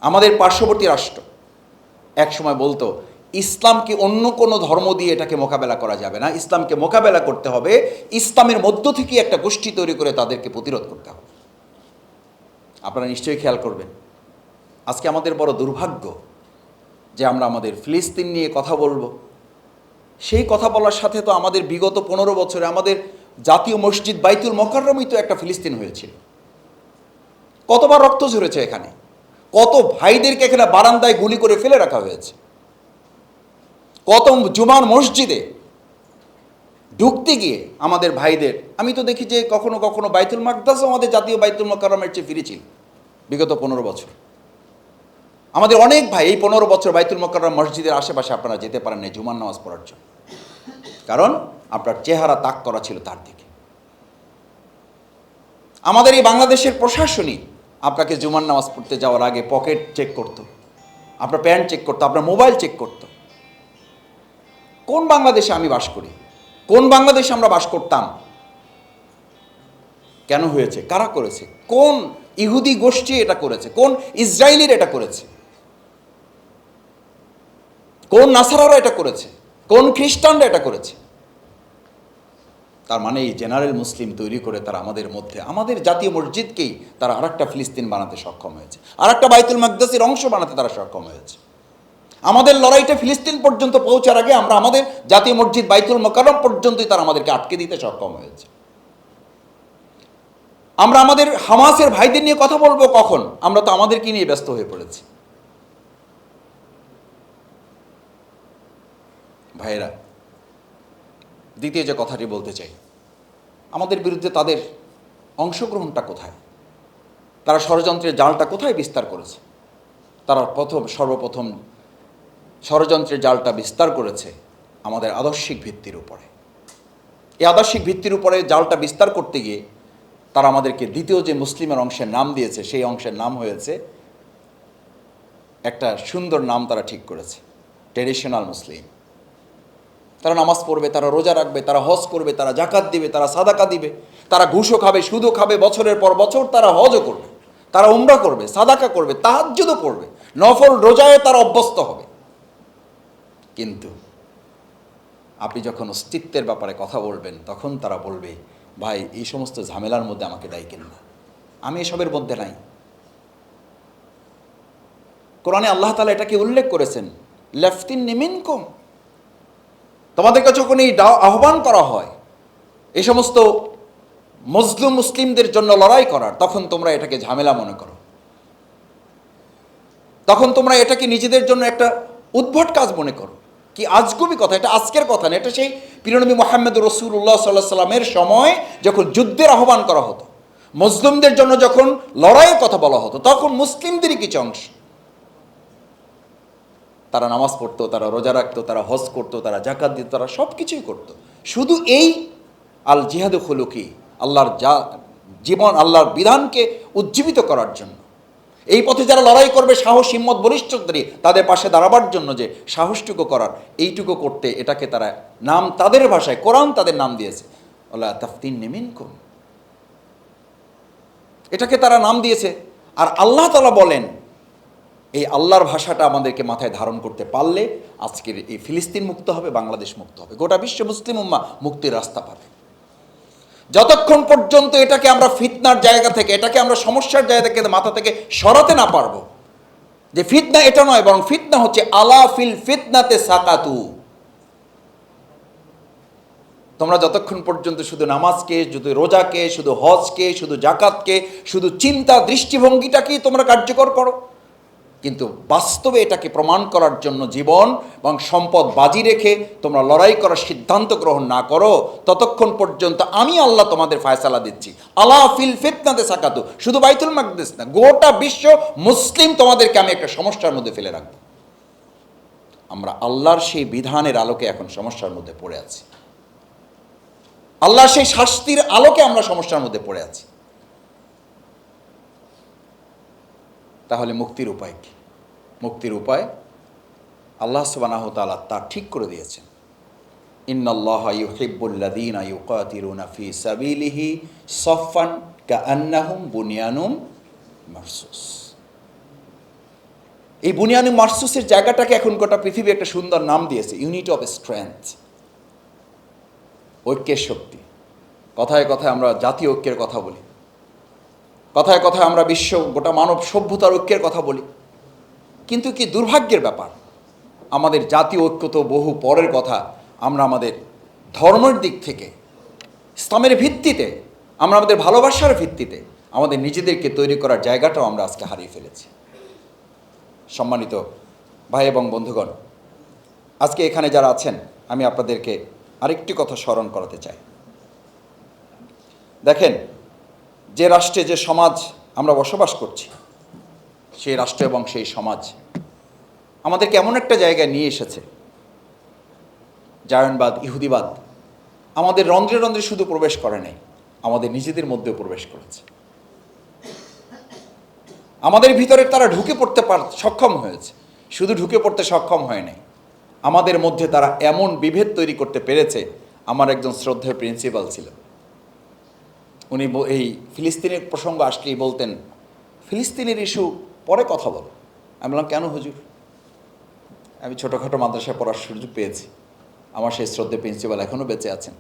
আমাদের পার্শ্ববর্তী রাষ্ট্র এক সময় বলতো ইসলামকে অন্য কোনো ধর্ম দিয়ে এটাকে মোকাবেলা করা যাবে না, ইসলামকে মোকাবেলা করতে হবে ইসলামের মধ্য থেকে একটা গোষ্ঠী তৈরি করে তাদেরকে প্রতিরোধ করতে হবে। আপনারা নিশ্চয়ই খেয়াল করবেন, আজকে আমাদের বড় দুর্ভাগ্য যে আমরা আমাদের ফিলিস্তিন নিয়ে কথা বলবো, সেই কথা বলার সাথে তো আমাদের বিগত 15 বছরে আমাদের জাতীয় মসজিদ বাইতুল মোকাররমই তো একটা ফিলিস্তিন হয়েছিল। কতবার রক্ত ঝরেছে এখানে, কত ভাইদেরকে এখানে বারান্দায় গুলি করে ফেলে রাখা হয়েছে, কত জুমার মসজিদে ঢুকতে গিয়ে আমাদের ভাইদের, আমি তো দেখি যে কখনো কখনো বাইতুল মাকদাসও আমাদের জাতীয় বাইতুল মোকাররমের চেয়ে ফিরেছিল বিগত 15 বছর। আমাদের অনেক ভাই এই 15 বছর বাইতুল মোকাররম মসজিদের আশেপাশে আপনারা যেতে পারেন না জুমার নামাজ পড়ার জন্য, কারণ আপনার চেহারা তাক করা ছিল তার দিকে। আমাদের এই বাংলাদেশের প্রশাসনই আপনাকে জুমার নামাজ পড়তে যাওয়ার আগে পকেট চেক করত, আপনার প্যান্ট চেক করতো, আপনার মোবাইল চেক করতো। কোন বাংলাদেশে আমি বাস করি, কোন বাংলাদেশে আমরা বাস করতাম? কেন হয়েছে? কারা করেছে? কোন ইহুদি গোষ্ঠী এটা করেছে? কোন ইসরায়েলির এটা করেছে? কোন নাসারারা এটা করেছে? কোন খ্রিস্টানরা এটা করেছে? তার মানে এই জেনারেল মুসলিম তৈরি করে তারা আমাদের মধ্যে আমাদের জাতীয় মসজিদকেই তারা আরেকটা ফিলিস্তিন বানাতে সক্ষম হয়েছে, আরেকটা বাইতুল মাকদাসের অংশ বানাতে তারা সক্ষম হয়েছে। আমাদের লড়াইটা ফিলিস্তিন পর্যন্ত পৌঁছার আগে আমরা আমাদের জাতীয় মসজিদ বাইতুল মোকাররম পর্যন্তই তারা আমাদেরকে আটকে দিতে সক্ষম হয়েছে। আমরা আমাদের হামাসের ভাইদের নিয়ে কথা বলবো কখন? আমরা তো আমাদেরকে নিয়ে ব্যস্ত হয়ে পড়েছি। ভাইয়েরা, দ্বিতীয় যে কথাটি বলতে চাই, আমাদের বিরুদ্ধে তাদের অংশগ্রহণটা কোথায়? তারা ষড়যন্ত্রের জালটা কোথায় বিস্তার করেছে? তারা সর্বপ্রথম ষড়যন্ত্রের জালটা বিস্তার করেছে আমাদের আদর্শিক ভিত্তির উপরে। এই আদর্শিক ভিত্তির উপরে জালটা বিস্তার করতে গিয়ে তারা আমাদেরকে দ্বিতীয় যে মুসলিমের অংশের নাম দিয়েছে, সেই অংশের নাম হয়েছে, একটা সুন্দর নাম তারা ঠিক করেছে, ট্রেডিশনাল মুসলিম। তারা নামাজ পড়বে, তারা রোজা রাখবে, তারা হজ করবে, তারা জাকাত দিবে, তারা সাদাকা দিবে, তারা ঘুষও খাবে, সুদও খাবে, বছরের পর বছর তারা হজও করবে, তারা উমরা করবে, সাদাকা করবে, তাহাজ্জুদও করবে, নফল রোজায় তারা অভ্যস্ত হবে। কিন্তু আপনি যখন অস্তিত্বের ব্যাপারে কথা বলবেন তখন তারা বলবে, ভাই এই সমস্ত ঝামেলার মধ্যে আমাকে ডাইকেন না, আমি এসবের মধ্যে নাই। কোরআনে আল্লাহ তাআলা এটাকে উল্লেখ করেছেন, লাফতিন মিনকুম, তোমাদের কাছে যখন এই আহ্বান করা হয় এই সমস্ত মজলুম মুসলিমদের জন্য লড়াই করার, তখন তোমরা এটাকে ঝামেলা মনে করো, তখন তোমরা এটাকে নিজেদের জন্য একটা উদ্ভট কাজ মনে করো। কি আজগুবি কথা! এটা আজকের কথা না, এটা সেই প্রিয়নবী মুহাম্মদ রাসূলুল্লাহ সাল্লাল্লাহু আলাইহি সাল্লামের সময় যখন যুদ্ধের আহ্বান করা হতো, মুসলিমদের জন্য যখন লড়াইয়ের কথা বলা হতো, তখন মুসলিমদেরই কিছু অংশ তারা নামাজ পড়তো, তারা রোজা রাখতো, তারা হজ করতো, তারা জাকাত দিত, তারা সব কিছুই করতো। শুধু এই আল জিহাদু খুলুকি, আল্লাহর জীবন, আল্লাহর বিধানকে উজ্জীবিত করার জন্য, এই পথে যারা লড়াই করবে সাহস হিম্মত বলিষ্ঠতারই তাদের পাশে দাঁড়াবার জন্য যে সাহসটুকু করার, এইটুকু করতে এটাকে তারা নাম, তাদের ভাষায় কোরআন তাদের নাম দিয়েছে আল্লাহ তাফতিন মিনকুম, এটাকে তারা নাম দিয়েছে। আর আল্লাহ তাআলা বলেন, এই আল্লাহর ভাষাটা আমাদেরকে মাথায় ধারণ করতে পারলে আজকের এই ফিলিস্তিন মুক্ত হবে, বাংলাদেশ মুক্ত হবে, গোটা বিশ্ব মুসলিম উম্মাহ মুক্তির রাস্তা পাবে। যতক্ষণ পর্যন্ত এটাকে আমরা ফিতনার জায়গা থেকে, এটাকে আমরা সমস্যার জায়গা থেকে মাথা থেকে সরাতে না পারবো, যে ফিতনা এটা নয়, বরং ফিতনা হচ্ছে আলা ফিল ফিতনাতে সাকাতু। তোমরা যতক্ষণ পর্যন্ত শুধু নামাজকে, শুধু রোজাকে, শুধু হজকে, শুধু জাকাতকে, শুধু চিন্তা দৃষ্টিভঙ্গিটাকেই তোমরা কার্যকর করো, কিন্তু বাস্তবে এটাকে প্রমাণ করার জন্য জীবন এবং সম্পদ বাজি রেখে তোমরা লড়াই করার সিদ্ধান্ত গ্রহণ না করো, ততক্ষণ পর্যন্ত আমি আল্লাহ তোমাদের ফায়সালা দিচ্ছি। আলা ফিল ফিতনাতে সাকাতু, শুধু বাইতুল মাকদিস না, গোটা বিশ্ব মুসলিম তোমাদেরকে আমি একটা সমস্যার মধ্যে ফেলে রাখবো। আমরা আল্লাহর সেই বিধানের আলোকে এখন সমস্যার মধ্যে পড়ে আছি, আল্লাহর সেই শাস্তির আলোকে আমরা সমস্যার মধ্যে পড়ে আছি। তাহলে মুক্তির উপায় কি? মুক্তির উপায় আল্লাহ সুবহানাহু ওয়া তাআলা তা ঠিক করে দিয়েছেন। ইন্নাল্লাহা ইউহিব্বুল্লাযীনা ইউকাতিলুনা ফী সাবিলিহি সাফফান কাআন্নাহুম বুনিয়ানুম মারসুস। এই বুনিয়ানি মারসুসের জায়গাটাকে এখন গোটা পৃথিবী একটা সুন্দর নাম দিয়েছে, ইউনিটি অফ স্ট্রেংথ, ঐক্যের শক্তি। কথায় কথায় আমরা জাতীয় ঐক্যের কথা বলি, কথায় কথায় আমরা বিশ্ব গোটা মানব সভ্যতার ঐক্যের কথা বলি, কিন্তু কি দুর্ভাগ্যের ব্যাপার, আমাদের জাতীয় ঐক্য তো বহু পরের কথা। আমরা আমাদের ধর্মের দিক থেকে, ইসলামের ভিত্তিতে, আমরা আমাদের ভালোবাসার ভিত্তিতে আমাদের নিজেদেরকে তৈরি করার জায়গাটাও আমরা আজকে হারিয়ে ফেলেছি। সম্মানিত ভাই এবং বন্ধুগণ, আজকে এখানে যারা আছেন, আমি আপনাদেরকে আরেকটি কথা স্মরণ করাতে চাই। দেখেন, যে রাষ্ট্রে, যে সমাজ আমরা বসবাস করছি, সেই রাষ্ট্র এবং সেই সমাজ আমাদেরকে এমন একটা জায়গায় নিয়ে এসেছে, জায়নবাদ, ইহুদিবাদ আমাদের রন্ধ্রে রন্ধ্রে শুধু প্রবেশ করে নাই, আমাদের নিজেদের মধ্যেও প্রবেশ করেছে। আমাদের ভিতরে তারা ঢুকে পড়তে সক্ষম হয়েছে, শুধু ঢুকে পড়তে সক্ষম হয় নাই, আমাদের মধ্যে তারা এমন বিভেদ তৈরি করতে পেরেছে। আমার একজন শ্রদ্ধেয় প্রিন্সিপাল ছিল, উনি এই ফিলিস্তিনের প্রসঙ্গ আসলেই বলতেন, ফিলিস্তিনের ইস্যু পরে কথা বলো। আমি বললাম, কেন হুজুর? আমি ছোটোখাটো মাদ্রাসায় পড়ার সুযোগ পেয়েছি, আমার সেই শ্রদ্ধেয় প্রিন্সিপাল এখনও বেঁচে আছেন।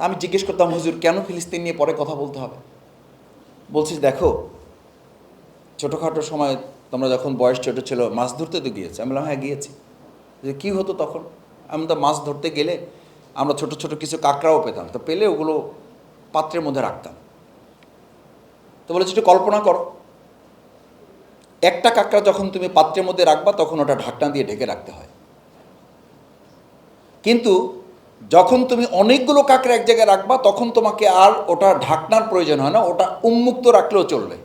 আমি জিজ্ঞেস করতাম, হুজুর কেন ফিলিস্তিন নিয়ে পরে কথা বলতে হবে? বলছিস, দেখো ছোটোখাটো সময় তোমরা যখন বয়স ছোটো ছিল মাছ ধরতে তো গিয়েছে। আমি বললাম, হ্যাঁ গিয়েছি। যে কী হতো তখন? আমি তো মাছ ধরতে গেলে আমরা ছোট ছোট কিছু কাঁকড়াও পেতাম, তো পেলে ওগুলো পাত্রের মধ্যে রাখতাম। তো বলেছি, একটু কল্পনা করো, একটা কাঁকড়া যখন তুমি পাত্রের মধ্যে রাখবা তখন ওটা ঢাকনা দিয়ে ঢেকে রাখতে হয়, কিন্তু যখন তুমি অনেকগুলো কাঁকড়া এক জায়গায় রাখবা তখন তোমাকে আর ওটা ঢাকনার প্রয়োজন হয় না, ওটা উন্মুক্ত রাখলেও চলবে।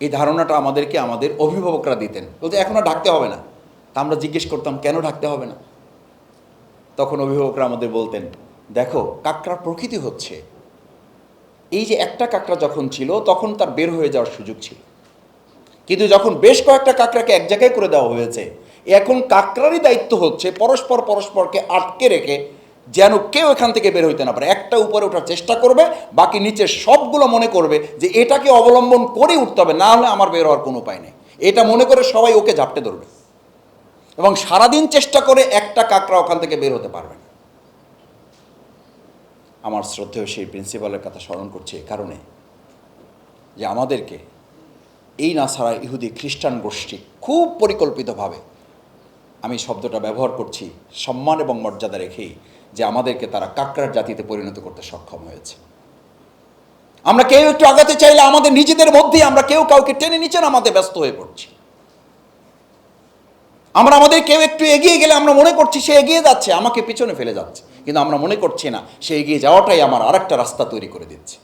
এই ধারণাটা আমাদেরকে আমাদের অভিভাবকরা দিতেন, বলতে এখন আর ঢাকতে হবে না। তা আমরা জিজ্ঞেস করতাম, কেন ঢাকতে হবে না? তখন অভিভাবকরা আমাদের বলতেন, দেখো কাঁকড়ার প্রকৃতি হচ্ছে এই যে একটা কাঁকড়া যখন ছিল তখন তার বের হয়ে যাওয়ার সুযোগ ছিল, কিন্তু যখন বেশ কয়েকটা কাঁকড়াকে এক জায়গায় করে দেওয়া হয়েছে, এখন কাঁকড়ারই দায়িত্ব হচ্ছে পরস্পরকে আটকে রেখে যেন কেউ এখান থেকে বের হইতে না পারে। একটা উপরে ওঠার চেষ্টা করবে, বাকি নিচে সবগুলো মনে করবে যে এটাকে অবলম্বন করে উঠতে হবে, না হলে আমার বের হওয়ার কোনো উপায় নেই। এটা মনে করে সবাই ওকে ঝাপটে ধরবে এবং সারাদিন চেষ্টা করে একটা কাঁকড়া ওখান থেকে বের হতে পারবে না। আমার শ্রদ্ধেয় সেই প্রিন্সিপালের কথা স্মরণ করছে এই কারণে যে আমাদেরকে এই নাসারা ইহুদি খ্রিস্টান গোষ্ঠী খুব পরিকল্পিতভাবে, আমি শব্দটা ব্যবহার করছি সম্মান এবং মর্যাদা রেখেই, যে আমাদেরকে তারা কাঁকড়ার জাতিতে পরিণত করতে সক্ষম হয়েছে। আমরা কেউ একটু আগাতে চাইলে আমাদের নিজেদের মধ্যেই আমরা কেউ কাউকে টেনে নিচে নামাতে ব্যস্ত হয়ে পড়ছি। আমরা আমাদের কেউ একটু এগিয়ে গেলে আমরা মনে করছি সে এগিয়ে যাচ্ছে, আমাকে পিছনে ফেলে যাচ্ছে, কিন্তু আমরা মনে করছি না সে এগিয়ে যাওয়াটাই আমার আরেকটা রাস্তা তৈরি করে দিচ্ছে।